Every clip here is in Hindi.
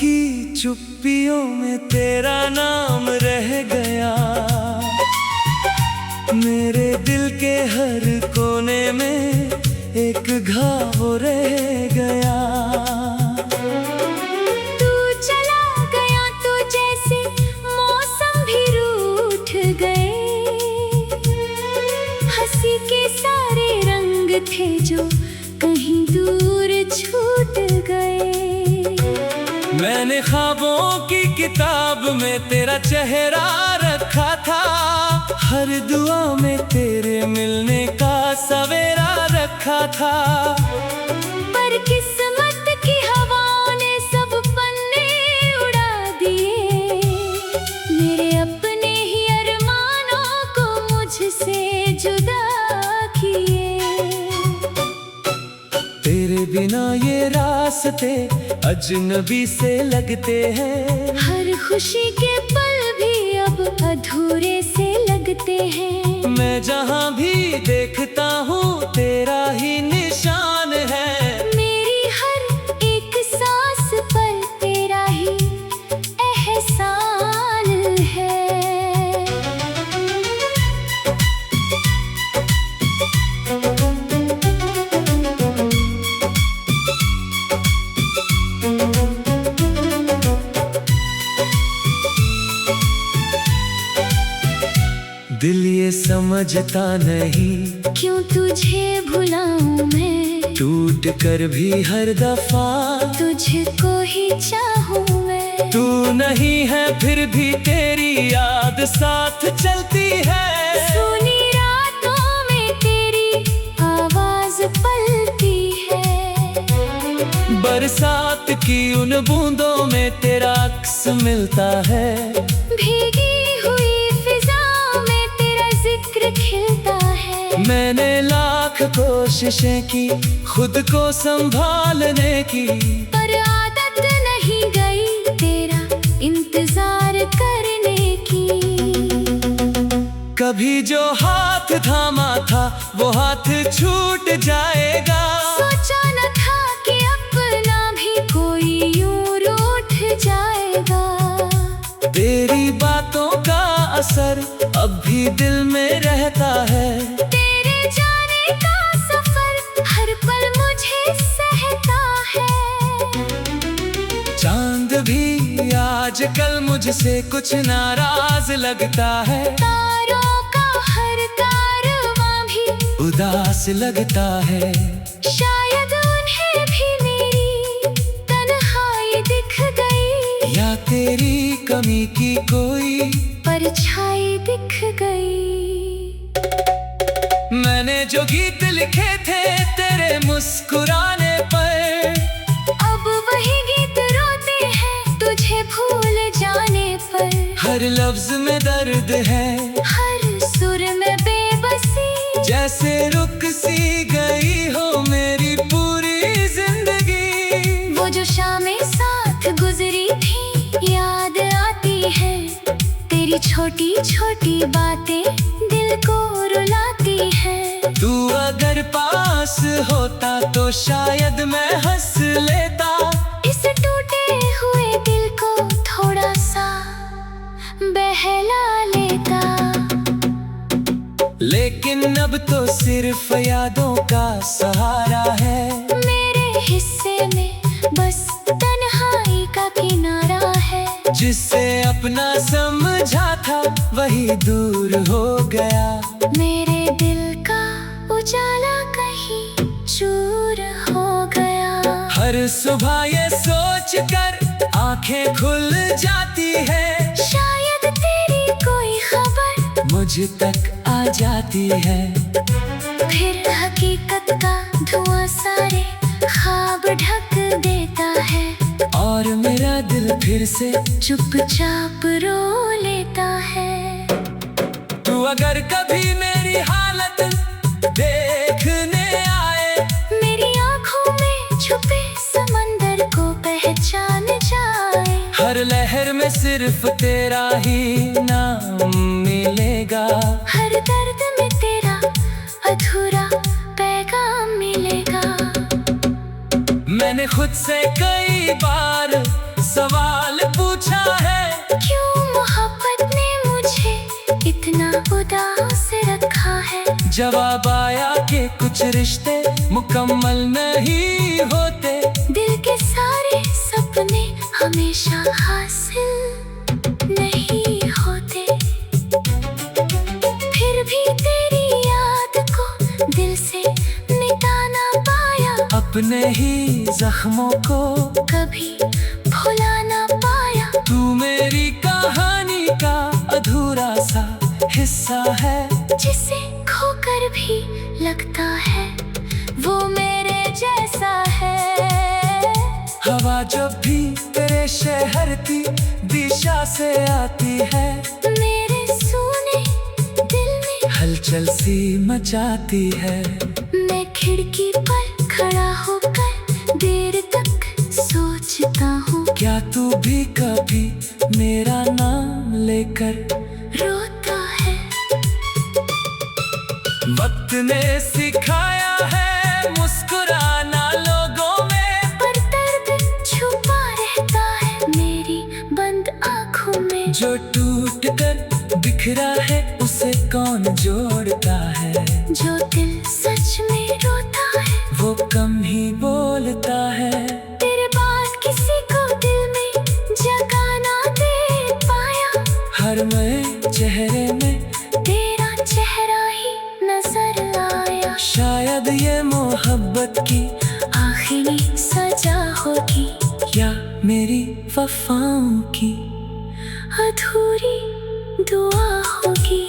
की चुप्पियों में तेरा नाम रह गया, मेरे दिल के हर कोने में एक घाव रह गया। तू चला गया तो जैसे मौसम भी रूठ गए, हंसी के सारे रंग थे जो कहीं दूर छूट गए। मैंने ख्वाबों की किताब में तेरा चेहरा रखा था, हर दुआ में तेरे मिलने का सवेरा रखा था। पर किस्मत की हवाओं ने सब पन्ने उड़ा दिए, मेरे अपने ही अरमानों को मुझसे जुदा किए। तेरे बिना ये रास्ते अजनबी से लगते हैं, हर खुशी के पल भी अब अधूरे से लगते हैं। मैं जहाँ भी देखता हूँ तेरा ही निशान है, मेरी हर एक सांस पर तेरा ही एहसान है। दिल ये समझता नहीं क्यों तुझे भुलाऊं मैं, टूट कर भी हर दफा तुझको ही चाहूं मैं। तू नहीं है फिर भी तेरी याद साथ चलती है, सुनी रातों में तेरी आवाज पलती है। बरसात की उन बूंदों में तेरा अक्स मिलता है, भीगी हुई फिजाओं में तेरा जिक्र खिलता है। मैंने लाख कोशिशें की खुद को संभालने की, पर आदत नहीं गई तेरा इंतजार करने की। कभी जो हाथ थामा था वो हाथ छूट जाएगा, सोचा न था कि अपना भी कोई यूं रूठ जाएगा। तेरी बातों का असर अब भी दिल में रहता है, तेरे जाने का सफर हर पल मुझे सहता है। चांद भी आजकल मुझसे कुछ नाराज लगता है, तारों का हर कारवां भी उदास लगता है। शायद उन्हें भी मेरी तन्हाई दिख गई, या तेरी कमी की कोई परछाई दिख गई। मैंने जो गीत लिखे थे तेरे मुस्कुराने पर, अब वही गीत रोते हैं तुझे भूल जाने पर। हर लफ्ज में दर्द है, हर सुर में बेबसी, जैसे रुक सी गई हो मेरी पूरी जिंदगी। वो जो शामें साथ गुजरी थी याद आती है, तेरी छोटी छोटी बातें दिल को रुलाती है। तू अगर पास होता तो शायद मैं हंस लेता, इस टूटे हुए दिल को थोड़ा सा बहला लेता। लेकिन अब तो सिर्फ यादों का सहारा है, मेरे हिस्से में बस तन्हाई का किनारा है। जिससे अपना समझा था वही दूर हो गया, मेरे दिल का उजाला कहीं चूर हो गया। हर सुबह ये सोच कर आंखें खुल जाती है, शायद तेरी कोई खबर मुझ तक आ जाती है। फिर हकीकत का धुआं सारे ख्वाब ढक देता है, और मेरा दिल फिर से चुपचाप रो लेता है। तू अगर कभी मेरी हालत देखने आए, मेरी आंखों में छुपे समंदर को पहचान जाए। हर लहर में सिर्फ तेरा ही नाम मिलेगा, हर दर्द में तेरा अधूरा मिलेगा। मैंने खुद से कई बार सवाल पूछा है, क्यों मोहब्बत ने मुझे इतना उदास रखा है। जवाब आया कि कुछ रिश्ते मुकम्मल नहीं होते, दिल के सारे सपने हमेशा हासिल नहीं होते। फिर भी तेरी याद को दिल से मिटा ना पाया, अपने ही जख्मों को कभी भुला ना पाया। तू मेरी कहानी का अधूरा सा हिस्सा है, जिसे खोकर भी लगता है वो मेरे जैसा है। हवा जब भी तेरे शहर की दिशा से आती है, मेरे सूने दिल में हलचल सी मचाती है। मैं खिड़की पर खड़ा होकर देर तक सोचता हूँ, क्या तू भी कभी मेरा नाम लेकर रोता है। वक्त ने सिखाया है मुस्कुराना लोगों में, पर दर्द छुपा रहता है मेरी बंद आँखों में। जो टूट कर बिखरा है उसे कौन जोड़ता है। जो दिल सच में रोता है वो कम ही बोलता है। तेरे बाद किसी को दिल में जगह ना दे पाया, हर नए चेहरे में तेरा चेहरा ही नजर आया। शायद ये मोहब्बत की आखिरी सजा होगी या मेरी वफाओं की अधूरी दुआ होगी।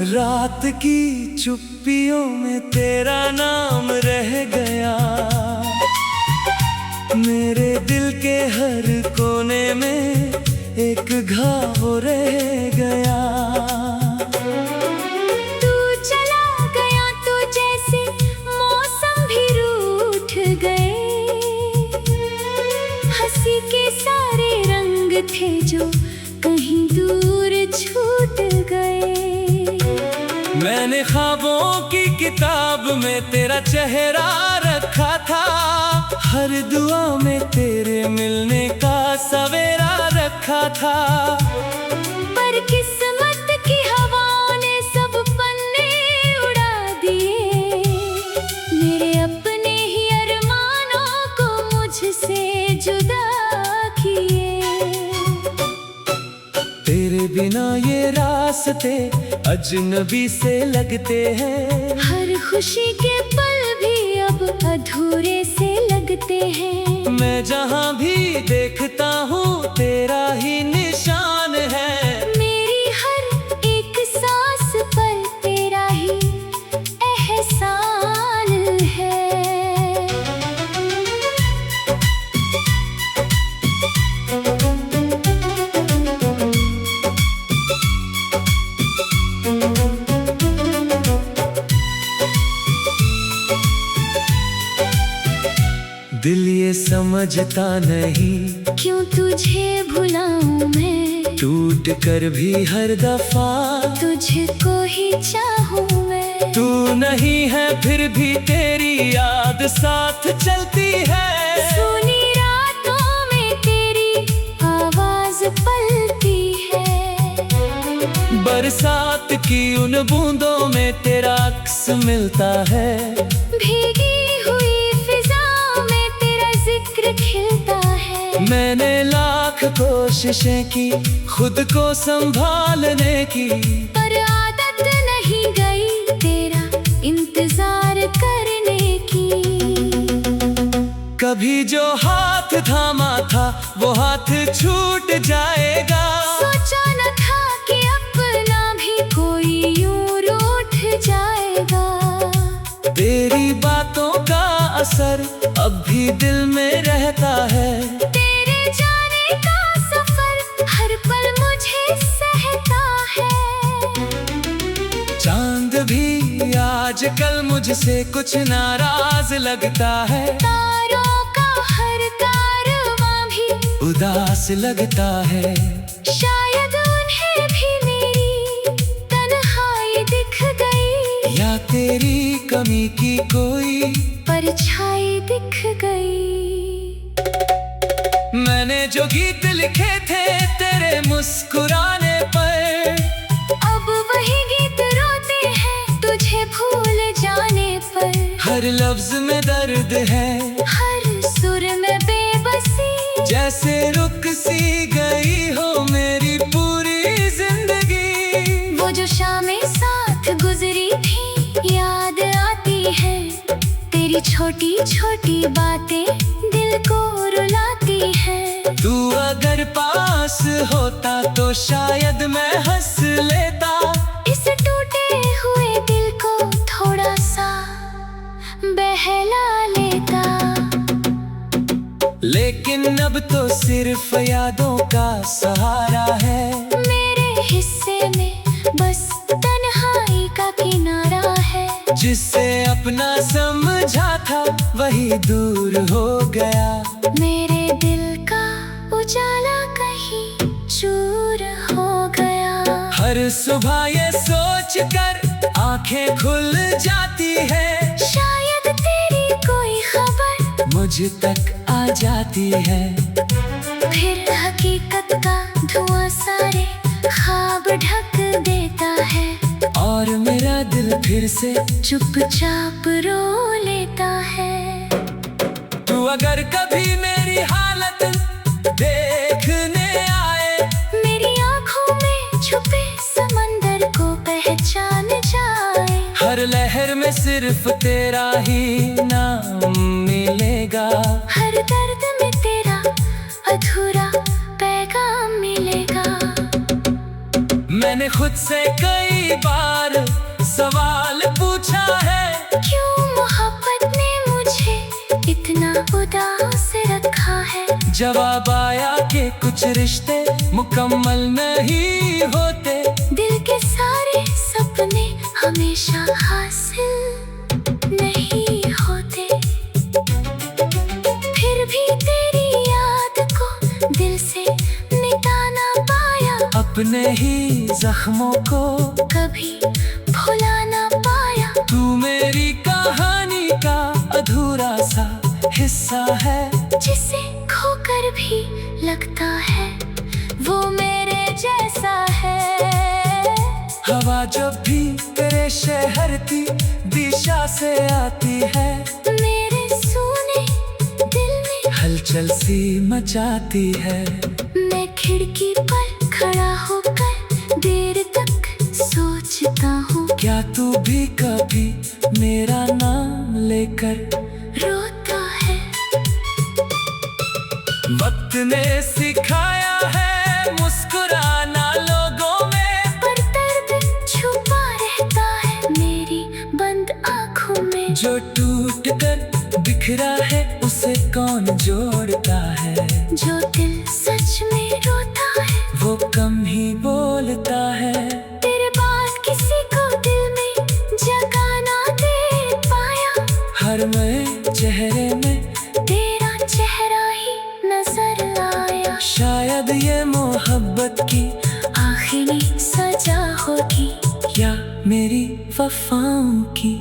रात की चुप्पियों में तेरा नाम रह गया, मेरे दिल के हर कोने में एक घाव रह गया। तू चला गया तो जैसे मौसम भी रूठ गए, हंसी के सारे रंग थे जो कहीं दूर छूट गए। मैंने ख्वाबों की किताब में तेरा चेहरा रखा था, हर दुआ में तेरे मिलने का सवेरा रखा था। पर किस्मत की हवाओं ने सब पन्ने उड़ा दिए, मेरे अपने ही अरमानों को मुझसे जुदा किए। तेरे बिना ये रास्ते अजनबी से लगते हैं, हर खुशी के पल भी अब अधूरे से लगते हैं। मैं जहाँ भी देखता हूँ तेरा ही निशान है, मेरी हर एक सांस पर तेरा ही एहसान है। दिल ये समझता नहीं क्यों तुझे भुलाऊं मैं, टूट कर भी हर दफा तुझको ही चाहूं मैं। तू नहीं है फिर भी तेरी याद साथ चलती है, सुनी रातों में तेरी आवाज पलती है। बरसात की उन बूंदों में तेरा अक्स मिलता है, भीगी हुई फिजाओं में तेरा जिक्र खिलता है। मैंने लाख कोशिशें की खुद को संभालने की, पर आदत नहीं गई तेरा इंतजार करने की। कभी जो हाथ थामा था वो हाथ छूट जाएगा। सोचा न था कि अपना भी कोई यूं रूठ जाएगा। तेरी बातों का असर अब भी दिल में रहता है। तेरे जाने का सफर हर पल मुझे सहता है। चांद भी आजकल मुझसे कुछ नाराज लगता है। तारों का हर कारवां भी उदास लगता है। शायद उन्हें भी मेरी तन्हाई दिख गई, या तेरी कमी की कोई परछाई दिख गई। मैंने जो गीत लिखे थे तेरे मुस्कुराने पर, अब वही गीत रोते हैं तुझे भूल जाने पर। हर लफ्ज में दर्द है, हर सुर में बेबसी, जैसे रुक सी गई हो मेरी पूरी जिंदगी। वो जो शामें साथ गुजरी थी याद आती है। तेरी छोटी छोटी बातें दिल को रुलाती है। तू अगर पास होता तो शायद मैं हंस लेता। इस टूटे हुए दिल को थोड़ा सा बहला लेता। लेकिन अब तो सिर्फ यादों का सहारा है। मेरे हिस्से में बस तन्हाई का किनारा है। जिससे अपना समझा था वही दूर हो गया। मेरे दिल का उजाला कहीं चूर हो गया। हर सुबह ये सोच कर आंखें खुल जाती है। शायद तेरी कोई खबर मुझ तक आ जाती है। फिर हकीकत का धुआं सारे ख्वाब ढक देता है। और मेरा दिल फिर से चुपचाप रो लेता है। तू अगर कभी मेरी हालत देखने आए, मेरी आँखों में छुपे समंदर को पहचान जाए। हर लहर में सिर्फ तेरा ही नाम मिलेगा। हर दर्द में तेरा अधूरा पैगाम मिलेगा। मैंने खुद से कई बार सवाल पूछा है, क्यों मोहब्बत ने मुझे इतना उदास रखा है। जवाब आया कि कुछ रिश्ते मुकम्मल नहीं होते। दिल के सारे सपने हमेशा हासिल नहीं होते। फिर भी तेरी याद को दिल से मिटा ना पाया। अपने ही जख्मों को कभी भुला ना पाया। तू मेरी कहानी का अधूरा सा हिस्सा है। जिसे खोकर भी लगता है वो मेरे जैसा है। हवा जब भी तेरे शहर की दिशा से आती है, मेरे सूने दिल में हलचल सी मचाती है। मैं खिड़की पर खड़ा होकर देर तक सोचता हूँ। क्या तू भी कभी मेरा नाम लेकर रोता है। वक्त ने सिखाया है मुस्कुराना लोगों में, पर दर्द छुपा रहता है मेरी बंद आँखों में। जो टूट कर बिखरा है उसे कौन जोड़ता है। जो दिल सच में रोता है वो कम ही बोलता है। तेरे बाद किसी को दिल में जगा ना दे पाया। हर नए चेहरे में तेरा चेहरा ही नजर आया। शायद ये मोहब्बत की आखिरी सजा होगी या मेरी वफाओं की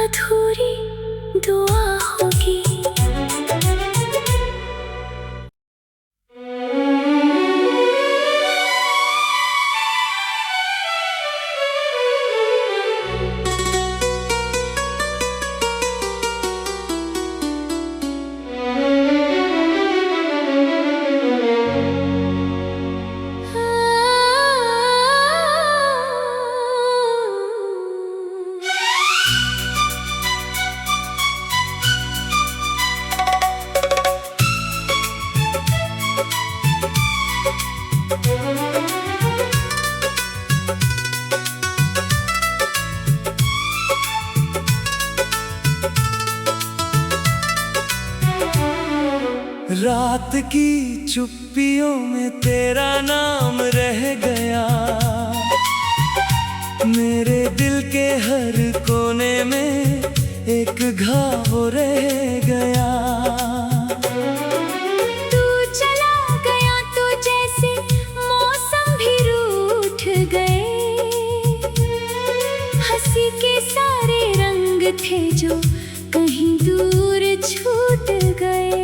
अधूरी दुआ होगी। की चुप्पियों में तेरा नाम रह गया, मेरे दिल के हर कोने में एक घाव रह गया। तू चला गया तो जैसे मौसम भी रूठ गए, हंसी के सारे रंग थे जो कहीं दूर छूट गए।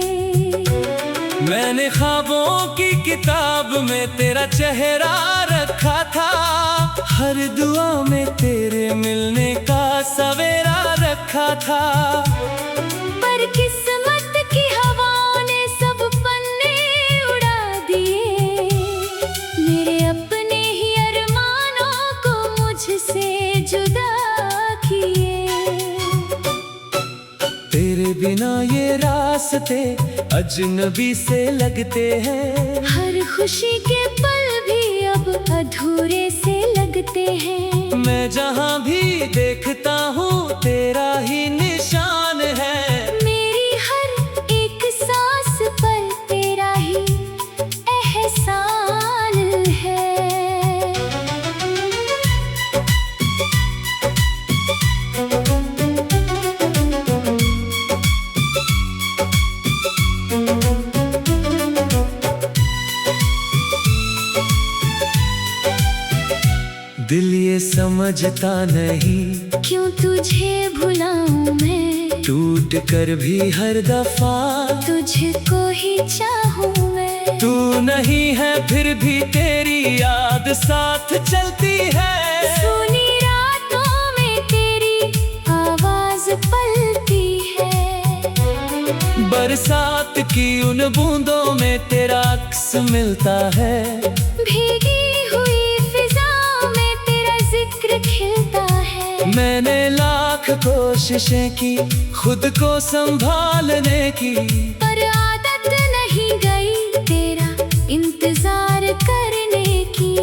मैंने ख्वाबों की किताब में तेरा चेहरा रखा था, हर दुआ में तेरे मिलने का सवेरा रखा था। पर किस्मत की हवा ने सब पन्ने उड़ा दिए, मेरे अपने ही अरमानों को मुझसे जुदा किए। तेरे बिना ये रास्ते अजनबी से लगते हैं, हर खुशी के पल भी अब अधूरे से लगते हैं। मैं जहाँ भी देखता हूँ तेरा ही निशान है, मेरी हर एक सांस पर तेरा ही एहसान है। दिल ये समझता नहीं क्यों तुझे भुलाऊं मैं, टूट कर भी हर दफा तुझको ही चाहूं मैं। तू नहीं है फिर भी तेरी याद साथ चलती है, सुनी रातों में तेरी आवाज पलती है। बरसात की उन बूंदों में तेरा अक्स मिलता है, भीगी हुई फिजा में तेरा जिक्र खिलता है। मैंने लाख कोशिशें की खुद को संभालने की, पर आदत नहीं गई तेरा इंतजार करने की।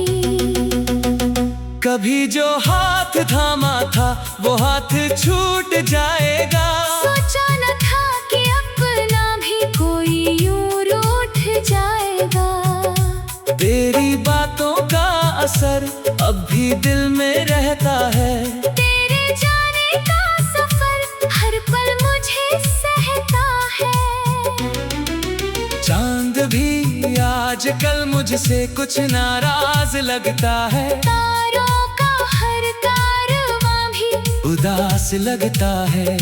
कभी जो हाथ थामा था वो हाथ छूट जाएगा, सोचा न था कि अपना भी कोई यूं रूठ जाएगा। तेरी बातों का असर अब भी दिल में रहता है, तेरे जाने का सफर हर पल मुझे सहता है। चांद भी आजकल मुझसे कुछ नाराज लगता है, तारों का हर कारवां भी उदास लगता है।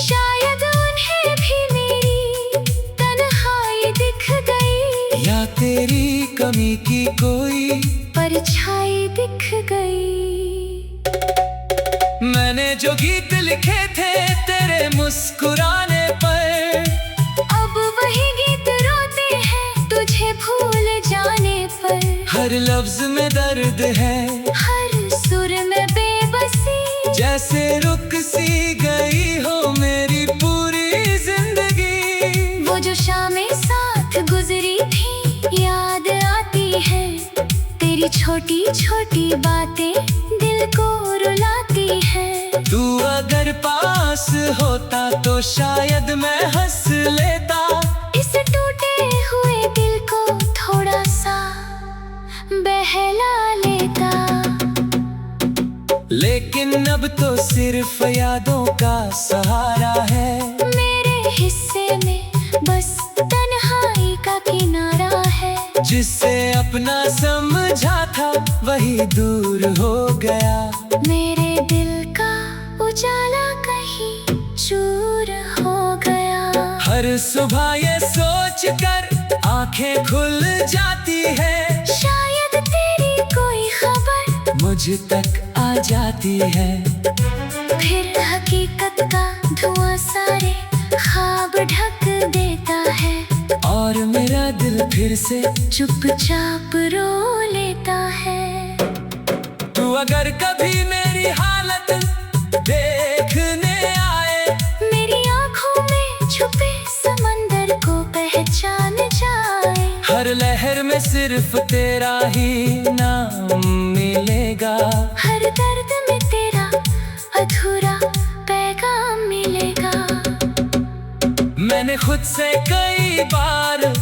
शायद उन्हें भी मेरी तन्हाई दिख गई, या तेरी कमी की कोई परछाई दिख गई। मैंने जो गीत लिखे थे तेरे मुस्कुराने पर, अब वही गीत रोते हैं तुझे भूल जाने पर। हर लफ्ज में दर्द है, हर सुर में बेबसी, जैसे रुक सी गई हो मेरी पूरी जिंदगी। वो जो शामें साथ गुजरी थी याद आती है, तेरी छोटी छोटी बातें दिल को रुलाती है। तू अगर पास होता तो शायद मैं हंस लेता, इस टूटे हुए दिल को थोड़ा सा बहला लेता। लेकिन अब तो सिर्फ यादों का सहारा है, मेरे हिस्से में बस तन्हाई का किनारा है। जिससे अपना समझा था वही दूर हो गया, मेरे दिल का उजाला कहीं चूर हो गया। हर सुबह ये सोच कर आंखें खुल जाती है, शायद तेरी कोई खबर मुझ तक आ जाती है। फिर हकीकत का धुआं सारे ख्वाब ढक देता है, और मेरा दिल फिर से चुपचाप रो लेता है। तू अगर कभी मेरी हालत देखने आए, मेरी आंखों में छुपे समंदर को पहचान जाए। हर लहर में सिर्फ तेरा ही नाम मिलेगा, हर दर्द में तेरा अधूरा पैगाम मिलेगा। मैंने खुद से कई बार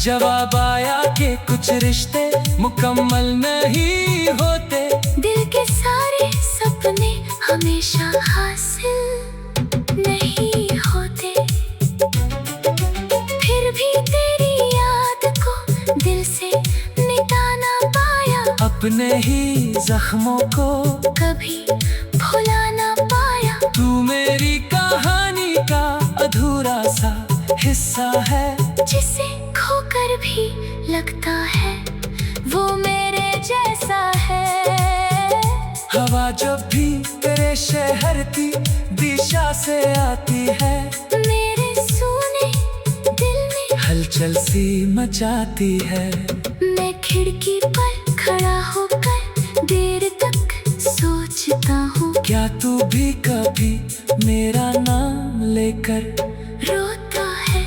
जवाब आया कि कुछ रिश्ते मुकम्मल नहीं होते। दिल के सारे सपने हमेशा हासिल नहीं होते। फिर भी तेरी याद को दिल से मिटा ना पाया। अपने ही जख्मों को कभी भुला ना पाया। तू मेरी कहानी का अधूरा सा हिस्सा है, जिसे खोकर भी लगता है वो मेरे जैसा है। हवा जब भी तेरे शहर की दिशा से आती है, मेरे सूने दिल में हलचल सी मचाती है। मैं खिड़की पर खड़ा होकर देर तक सोचता हूँ, क्या तू भी कभी मेरा नाम लेकर रोता है।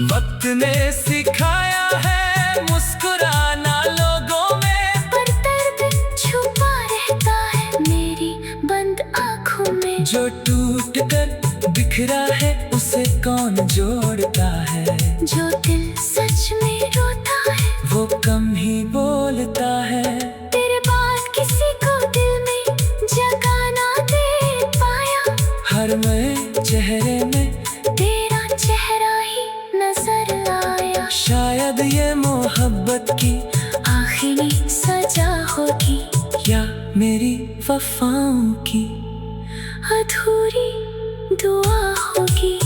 वक्त ने सिखाया है मुस्कुराना लोगों में, पर दर्द छुपा रहता है मेरी बंद आँखों में। जो टूट कर बिखरा है उसे कौन जोड़ता है। जो दिल सच में रोता है वो कम ही बोलता है। तेरे बाद किसी को दिल में जगह ना दे पाया। हर नए चेहरे में तेरा चेहरा ही नजर आया। शायद ये मोहब्बत की आखिरी सजा होगी या मेरी वफाओं की अधूरी दुआ होगी।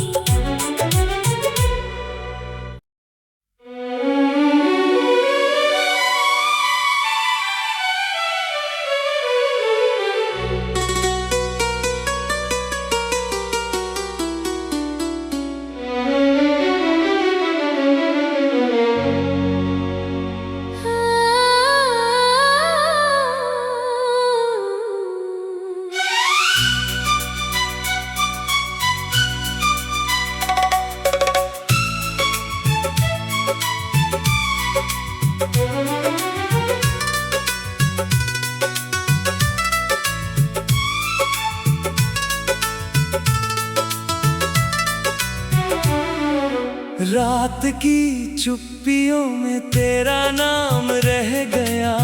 रात की चुप्पियों में तेरा नाम रह गया।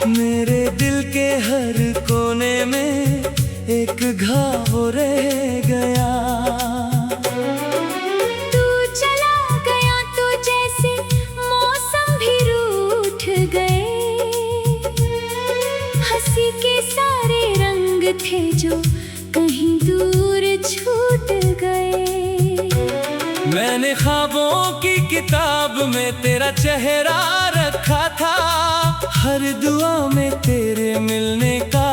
मेरे दिल के हर कोने में एक घाव रह गया। तू चला गया तो जैसे मौसम भी रूठ गए। हंसी के सारे रंग थे जो कहीं दूर छूट गए। मैंने ख्वाबों की किताब में तेरा चेहरा रखा था, हर दुआ में तेरे मिलने का